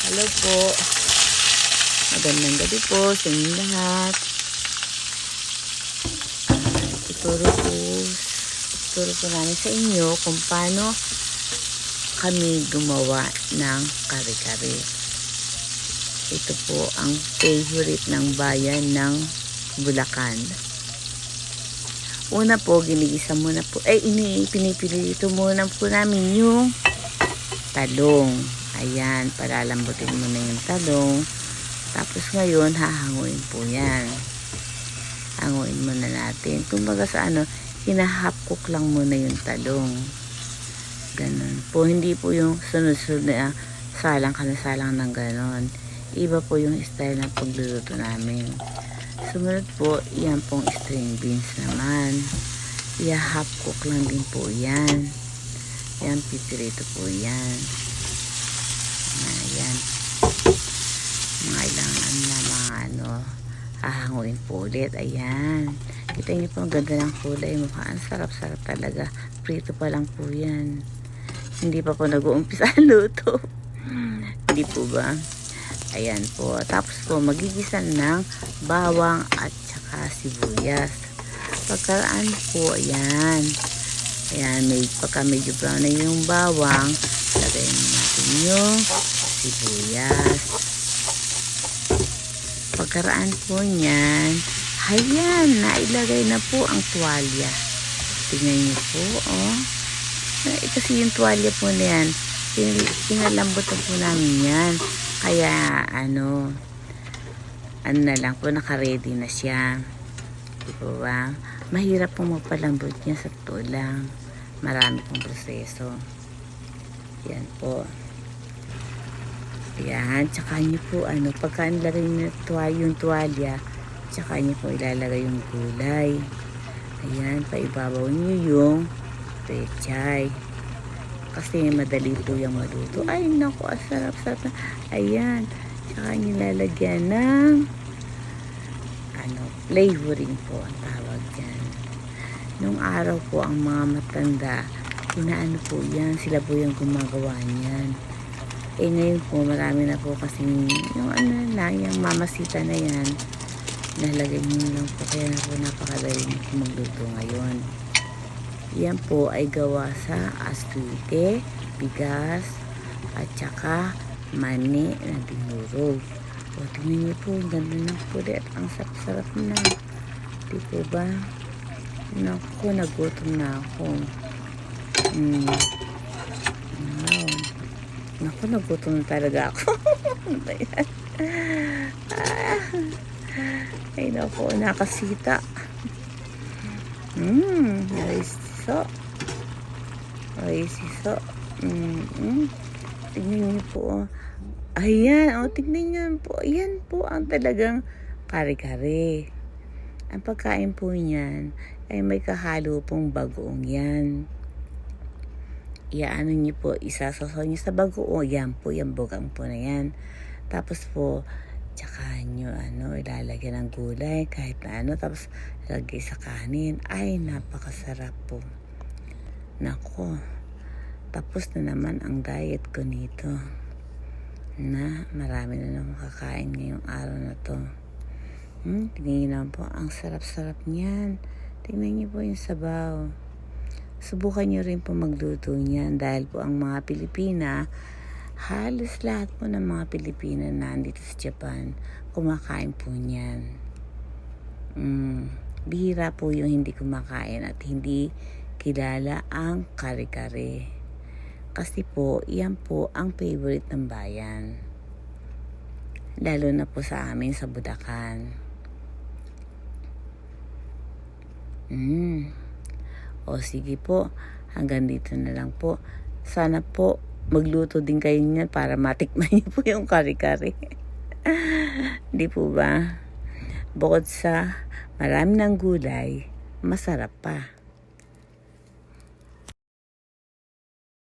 Hello po. Magandang gabi po sa inyo lahat. Ituturo po namin sa inyo kung paano kami gumawa ng kare-kare. Ito po ang favorite ng bayan ng Bulacan. Una po, ginigisa muna po. Pinipilito muna po namin yung talong. Ayan, palalambutin muna yung talong. Tapos ngayon, hahanguin po yan. Hanguin muna natin. Kumbaga sa hinahap cook lang muna yung talong. Ganon po. Hindi po yung sunod-sunod na salang ng ganon. Iba po yung style ng pagluluto namin. Sumunod po, yan pong string beans naman. I-half cook lang din po yan. Yan, pipirito po yan. Ayan. Mga ilang hahanguin po ulit. Ayan. Kita niyo po ang ganda ng kulay. Mukhang sarap-sarap talaga. Prito pa lang po yan. Hindi pa po nag-uumpisa ang luto. Hindi po ba? Ayan po. Tapos po, magigisa ng bawang at saka sibuyas. Pagkaraan po, ayan. Ayan, pagka medyo brown na yung bawang, lagayin natin yung sibuyas. Pagkaraan po niyan, ayan, nailagay na po ang tuwalya. Tingnan niyo po, oh. Kasi yung tuwalya po na yan, pinalambutan po namin yan. Kaya, na lang po, naka-ready na siya. Di po ba? Mahirap pong magpalambot niya sa tulang. Marami pong proseso. Yan po. Ayan, tsaka niyo po, pagka nilagay niyo yung tuwalya, tsaka niyo po ilalagay yung gulay. Ayan, paibabaw niyo yung pechay. Kasi madali po yung maluto. Ay, naku, sarap-sarap na. Ayan. Tsaka nilalagyan ng flavoring po ang tawag dyan. Nung araw po, ang mga matanda, inaano po yan. Sila po yung gumagawa niyan. Ngayon po, marami na po kasi yung yung mamasita na yan. Nalagay nyo lang po. Kaya na po napakadali nyo magluto ngayon. Yan po ay gawa sa aswite, bigas, at saka mani na dinurog. O, tingnan niyo po, ang ganda ng pulit. Ang sarap-sarap na. Di po ba? Naku, nagutom na ako. Wow. Naku, nagutom na talaga ako. Ano ba yan? Ay, naku, nakasita. Siso. Tingnan niyo po. Ayan, tingnan niyo po. Ayan po ang talagang kare-kare. Ang pagkain po niyan ay may kahalo pong bagoong yan. Iyaano niyo po, isasasaw niyo sa bagoong. Yan po, yung bugang po na yan. Tapos po, tsaka nyo, ilalagyan ng gulay, kahit na tapos lagay sa kanin. Ay, napakasarap po. Nako, tapos na naman ang diet ko nito. Na, marami na naman kakain ngayong araw na to. Tingnan nyo naman po, ang sarap-sarap niyan. Tingnan nyo po yung sabaw. Subukan nyo rin po magluto niyan dahil po ang mga Pilipina, halos lahat po ng mga Pilipina na nandito sa Japan, kumakain po niyan. Bihira po yung hindi kumakain at hindi kilala ang kare-kare. Kasi po, yan po ang favorite ng bayan. Lalo na po sa amin sa Bulacan. O sige po, hanggang dito na lang po. Sana po magluto din kayo niyan para matikman niyo po yung kare-kare. Di po ba? Bukod sa marami ng gulay, masarap pa.